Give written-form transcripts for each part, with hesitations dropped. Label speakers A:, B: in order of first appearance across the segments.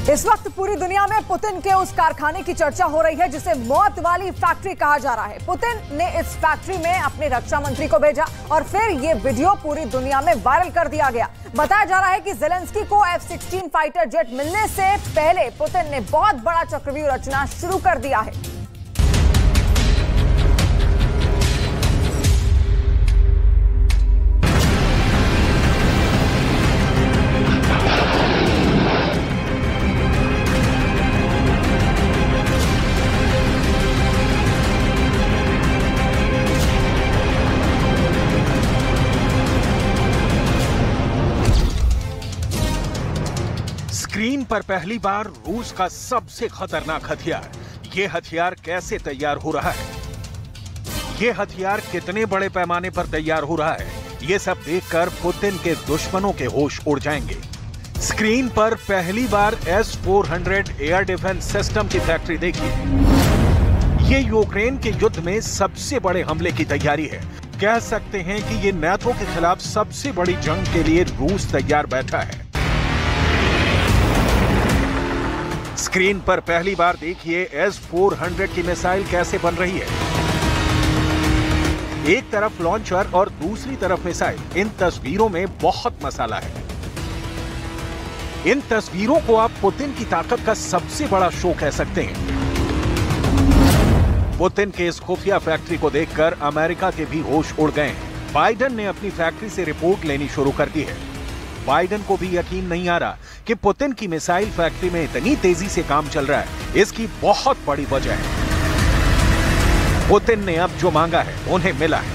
A: इस वक्त पूरी दुनिया में पुतिन के उस कारखाने की चर्चा हो रही है जिसे मौत वाली फैक्ट्री कहा जा रहा है। पुतिन ने इस फैक्ट्री में अपने रक्षा मंत्री को भेजा और फिर ये वीडियो पूरी दुनिया में वायरल कर दिया गया। बताया जा रहा है कि ज़ेलेंस्की को F-16 फाइटर जेट मिलने से पहले पुतिन ने बहुत बड़ा चक्रव्यूह रचना शुरू कर दिया है।
B: स्क्रीन पर पहली बार रूस का सबसे खतरनाक हथियार। ये हथियार कैसे तैयार हो रहा है, ये हथियार कितने बड़े पैमाने पर तैयार हो रहा है, ये सब देखकर पुतिन के दुश्मनों के होश उड़ जाएंगे। स्क्रीन पर पहली बार S-400 एयर डिफेंस सिस्टम की फैक्ट्री देखिए। ये यूक्रेन के युद्ध में सबसे बड़े हमले की तैयारी है। कह सकते हैं कि ये नाटो के खिलाफ सबसे बड़ी जंग के लिए रूस तैयार बैठा है। स्क्रीन पर पहली बार देखिए S-400 की मिसाइल कैसे बन रही है। एक तरफ लॉन्चर और दूसरी तरफ मिसाइल। इन तस्वीरों में बहुत मसाला है। इन तस्वीरों को आप पुतिन की ताकत का सबसे बड़ा शो कह सकते हैं। पुतिन के इस खुफिया फैक्ट्री को देखकर अमेरिका के भी होश उड़ गए हैं। बाइडेन ने अपनी फैक्ट्री से रिपोर्ट लेनी शुरू कर दी है। बाइडेन को भी यकीन नहीं आ रहा कि पुतिन की मिसाइल फैक्ट्री में इतनी तेजी से काम चल रहा है। इसकी बहुत बड़ी वजह है पुतिन ने अब जो मांगा है उन्हें मिला है।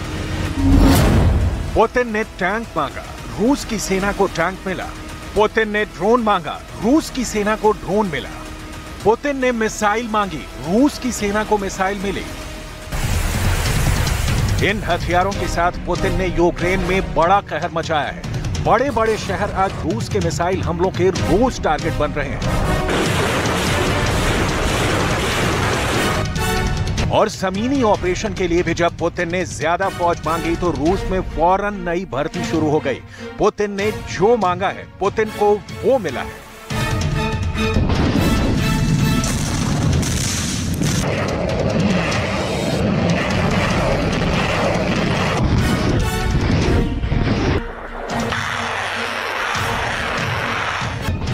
B: पुतिन ने टैंक मांगा, रूस की सेना को टैंक मिला। पुतिन ने ड्रोन मांगा, रूस की सेना को ड्रोन मिला। पुतिन ने मिसाइल मांगी, रूस की सेना को मिसाइल मिली। इन हथियारों के साथ पुतिन ने यूक्रेन में बड़ा कहर मचाया है। बड़े बड़े शहर आज रूस के मिसाइल हमलों के रोज टारगेट बन रहे हैं। और जमीनी ऑपरेशन के लिए भी जब पुतिन ने ज्यादा फौज मांगी तो रूस में फौरन नई भर्ती शुरू हो गई। पुतिन ने जो मांगा है पुतिन को वो मिला है।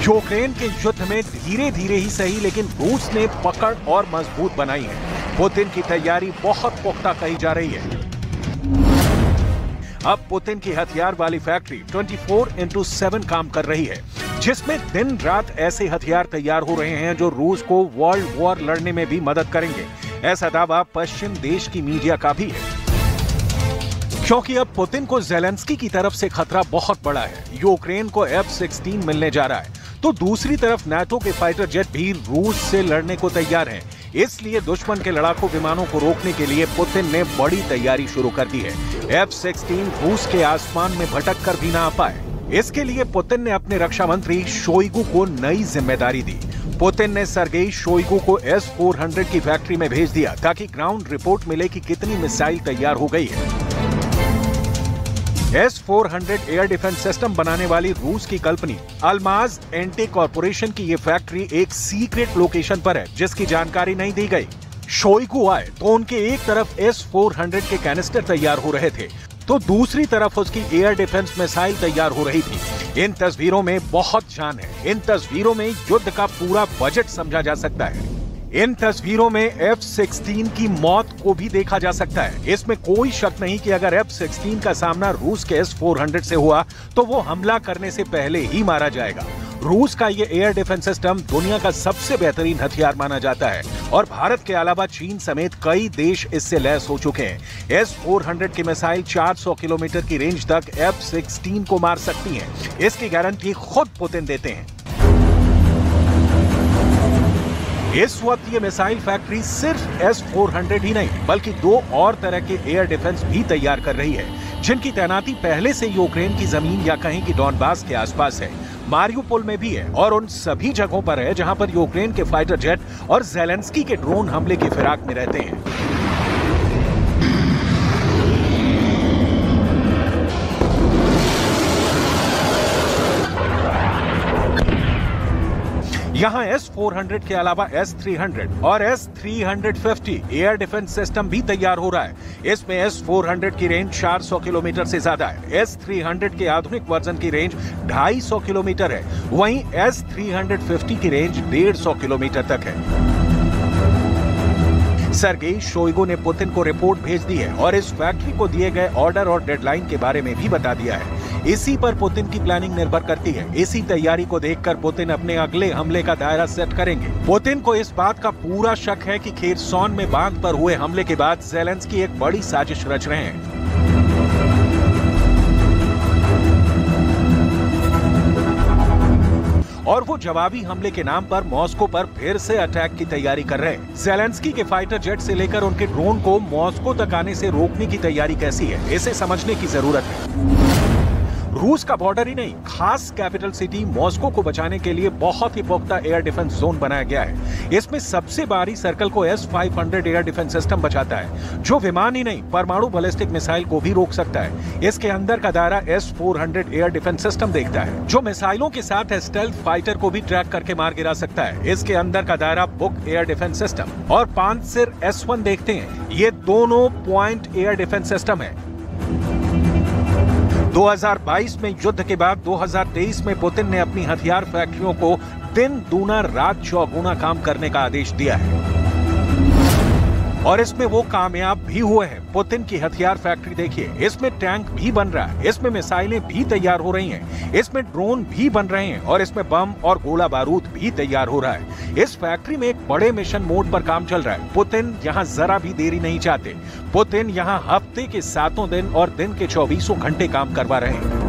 B: यूक्रेन के युद्ध में धीरे धीरे ही सही लेकिन रूस ने पकड़ और मजबूत बनाई है। पुतिन की तैयारी बहुत पुख्ता कही जा रही है। अब पुतिन की हथियार वाली फैक्ट्री 24/7 काम कर रही है, जिसमें दिन रात ऐसे हथियार तैयार हो रहे हैं जो रूस को वर्ल्ड वॉर लड़ने में भी मदद करेंगे। ऐसा दावा पश्चिम देश की मीडिया का भी है, क्योंकि अब पुतिन को ज़ेलेंस्की की तरफ से खतरा बहुत बड़ा है। यूक्रेन को F-16 मिलने जा रहा है तो दूसरी तरफ नाटो के फाइटर जेट भी रूस से लड़ने को तैयार हैं। इसलिए दुश्मन के लड़ाकू विमानों को रोकने के लिए पुतिन ने बड़ी तैयारी शुरू कर दी है। F-16 रूस के आसमान में भटक कर भी ना आ पाए। इसके लिए पुतिन ने अपने रक्षा मंत्री शोइगु को नई जिम्मेदारी दी। पुतिन ने सर्गेई शोइगु को S-400 की फैक्ट्री में भेज दिया ताकि ग्राउंड रिपोर्ट मिले कि कितनी मिसाइल तैयार हो गई है। S-400 एयर डिफेंस सिस्टम बनाने वाली रूस की कंपनी अल्माज एंटी कॉर्पोरेशन की ये फैक्ट्री एक सीक्रेट लोकेशन पर है जिसकी जानकारी नहीं दी गई। शोइगु आए तो उनके एक तरफ S-400 के कैनिस्टर तैयार हो रहे थे तो दूसरी तरफ उसकी एयर डिफेंस मिसाइल तैयार हो रही थी। इन तस्वीरों में बहुत जान है। इन तस्वीरों में युद्ध का पूरा बजट समझा जा सकता है। इन तस्वीरों में F-16 की मौत को भी देखा जा सकता है। इसमें कोई शक नहीं कि अगर F-16 का सामना रूस के S-400 से हुआ तो वो हमला करने से पहले ही मारा जाएगा। रूस का ये एयर डिफेंस सिस्टम दुनिया का सबसे बेहतरीन हथियार माना जाता है और भारत के अलावा चीन समेत कई देश इससे लैस हो चुके हैं। S-400 की मिसाइल 400 किलोमीटर की रेंज तक F-16 को मार सकती है। इसकी गारंटी खुद पुतिन देते हैं। इस वक्त ये मिसाइल फैक्ट्री सिर्फ S-400 ही नहीं बल्कि 2 और तरह के एयर डिफेंस भी तैयार कर रही है, जिनकी तैनाती पहले से यूक्रेन की जमीन या कहीं की डॉनबास के आसपास है। मारियुपोल में भी है और उन सभी जगहों पर है जहां पर यूक्रेन के फाइटर जेट और ज़ेलेंस्की के ड्रोन हमले की फिराक में रहते हैं। यहाँ S-400 के अलावा S-300 और S-350 एयर डिफेंस सिस्टम भी तैयार हो रहा है। इसमें S-400 की रेंज 400 किलोमीटर से ज्यादा है। S-300 के आधुनिक वर्जन की रेंज 250 किलोमीटर है। वहीं S-350 की रेंज 150 किलोमीटर तक है। सर्गेई शोइगु ने पुतिन को रिपोर्ट भेज दी है और इस फैक्ट्री को दिए गए ऑर्डर और डेडलाइन के बारे में भी बता दिया है। इसी पर पुतिन की प्लानिंग निर्भर करती है। इसी तैयारी को देखकर पुतिन अपने अगले हमले का दायरा सेट करेंगे। पुतिन को इस बात का पूरा शक है कि खेरसॉन में बांध पर हुए हमले के बाद ज़ेलेंस्की एक बड़ी साजिश रच रहे हैं। और वो जवाबी हमले के नाम पर मॉस्को पर फिर से अटैक की तैयारी कर रहे हैं। ज़ेलेंस्की के फाइटर जेट से लेकर उनके ड्रोन को मॉस्को तक आने से रोकने की तैयारी कैसी है, इसे समझने की जरूरत है। रूस का बॉर्डर ही नहीं, खास कैपिटल सिटी मॉस्को को बचाने के लिए बहुत ही पुख्ता एयर डिफेंस जोन बनाया गया है। इसमें सबसे बाहरी सर्कल को S-500 एयर डिफेंस सिस्टम बचाता है, जो विमान ही नहीं परमाणु बैलिस्टिक मिसाइल को भी रोक सकता है। इसके अंदर का दायरा S-400 एयर डिफेंस सिस्टम देखता है, जो मिसाइलों के साथ स्टेल्थ फाइटर को भी ट्रैक करके मार गिरा सकता है। इसके अंदर का दायरा बुक एयर डिफेंस सिस्टम और पांचसिर S-1 देखते हैं। ये दोनों पॉइंट एयर डिफेंस सिस्टम है। 2022 में युद्ध के बाद 2023 में पुतिन ने अपनी हथियार फैक्ट्रियों को दिन दूना रात चौगुना काम करने का आदेश दिया है और इसमें वो कामयाब भी हुए हैं। पुतिन की हथियार फैक्ट्री देखिए, इसमें टैंक भी बन रहा है, इसमें मिसाइलें भी तैयार हो रही हैं, इसमें ड्रोन भी बन रहे हैं और इसमें बम और गोला बारूद भी तैयार हो रहा है। इस फैक्ट्री में एक बड़े मिशन मोड पर काम चल रहा है। पुतिन यहाँ जरा भी देरी नहीं चाहते। पुतिन यहाँ हफ्ते के 7 दिन और दिन के 24 घंटे काम करवा रहे हैं।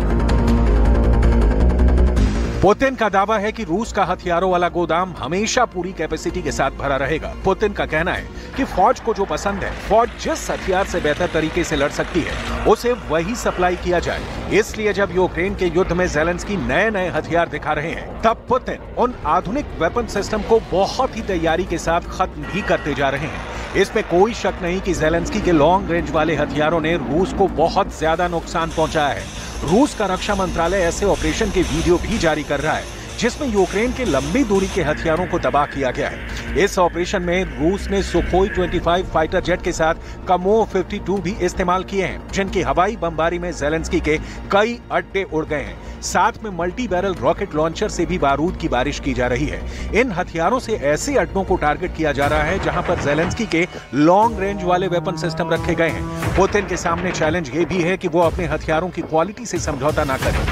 B: पुतिन का दावा है कि रूस का हथियारों वाला गोदाम हमेशा पूरी कैपेसिटी के साथ भरा रहेगा। पुतिन का कहना है कि फौज को जो पसंद है, फौज जिस हथियार से बेहतर तरीके से लड़ सकती है, उसे वही सप्लाई किया जाए। इसलिए जब यूक्रेन के युद्ध में ज़ेलेंस्की नए हथियार दिखा रहे हैं, तब पुतिन उन आधुनिक वेपन सिस्टम को बहुत ही तैयारी के साथ खत्म भी करते जा रहे हैं। इसमें कोई शक नहीं कि ज़ेलेंस्की के लॉन्ग रेंज वाले हथियारों ने रूस को बहुत ज्यादा नुकसान पहुंचाया है। रूस का रक्षा मंत्रालय ऐसे ऑपरेशन के वीडियो भी जारी कर रहा है, जिसमें यूक्रेन के लंबी दूरी के हथियारों को तबाह किया गया है। इस ऑपरेशन में रूस ने सुखोई 25 फाइटर जेट के साथ कमोव 52 भी इस्तेमाल किए हैं, जिनकी हवाई बमबारी में ज़ेलेंस्की के कई अड्डे उड़ गए हैं। साथ में मल्टी बैरल रॉकेट लॉन्चर से भी बारूद की बारिश की जा रही है। इन हथियारों से ऐसे अड्डों को टारगेट किया जा रहा है जहां पर ज़ेलेंस्की के लॉन्ग रेंज वाले वेपन सिस्टम रखे गए हैं। पुतिन के सामने चैलेंज ये भी है कि वो अपने हथियारों की क्वालिटी से समझौता ना करें।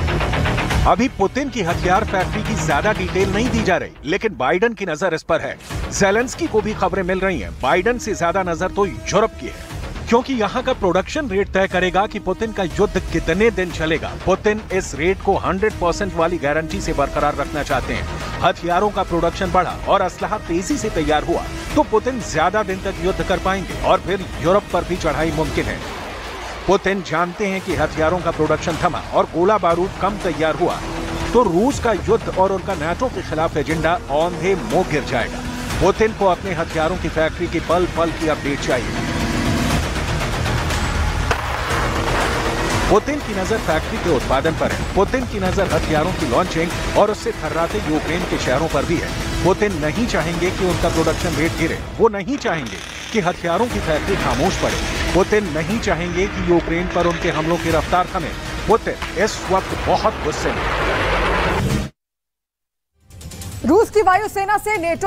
B: अभी पुतिन की हथियार फैक्ट्री की ज्यादा डिटेल नहीं दी जा रही, लेकिन बाइडन की नजर इस पर है। ज़ेलेंस्की को भी खबरें मिल रही हैं। बाइडन से ज्यादा नजर तो यूरोप की है, क्योंकि यहाँ का प्रोडक्शन रेट तय करेगा कि पुतिन का युद्ध कितने दिन चलेगा। पुतिन इस रेट को 100% वाली गारंटी से बरकरार रखना चाहते हैं। हथियारों का प्रोडक्शन बढ़ा और असलहा तेजी से तैयार हुआ तो पुतिन ज्यादा दिन तक युद्ध कर पाएंगे और फिर यूरोप पर भी चढ़ाई मुमकिन है। पुतिन जानते हैं कि हथियारों का प्रोडक्शन थमा और गोला बारूद कम तैयार हुआ तो रूस का युद्ध और उनका नाटो के खिलाफ एजेंडा औंधे मुंह गिर जाएगा। पुतिन को अपने हथियारों की फैक्ट्री की पल पल की अपडेट चाहिए। पुतिन की नजर फैक्ट्री के उत्पादन पर है। पुतिन की नजर हथियारों की लॉन्चिंग और उससे थर्राते यूक्रेन के शहरों पर भी है। पुतिन नहीं चाहेंगे कि उनका प्रोडक्शन रेट गिरे। वो नहीं चाहेंगे कि हथियारों की फैक्ट्री खामोश पड़े। पुतिन नहीं चाहेंगे कि यूक्रेन पर उनके हमलों की रफ्तार थमे। पुतिन इस वक्त बहुत गुस्से में।
A: रूस की वायुसेना से नेटो